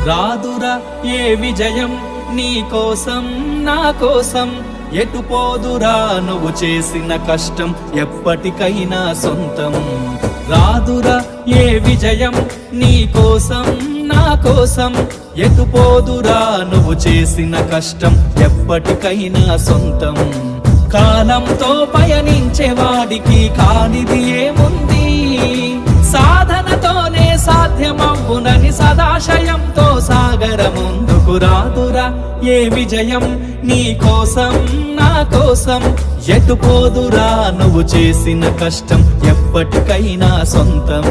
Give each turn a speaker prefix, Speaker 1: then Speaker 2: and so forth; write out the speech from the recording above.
Speaker 1: రాదురా ఏ విజయం నీ కోసం నా కోసం, ఎటు పోదురా నువ్వు చేసిన కష్టం ఎప్పటికైనా సొంతం. రాదురా ఏ విజయం నీ కోసం నా కోసం, ఎటు పోదురా నువ్వు చేసిన కష్టం ఎప్పటికైనా సొంతం. కాలంతో పయనించే వాడికి కానిది ఏముంది, సాధనతోనే సాధ్యమవునని సదాశయంతో సాగర ముందుకు. రాదురా ఏ విజయం నీ కోసం నా కోసం, ఎటు పోదురా నువ్వు చేసిన కష్టం ఎప్పటికైనా సొంతం.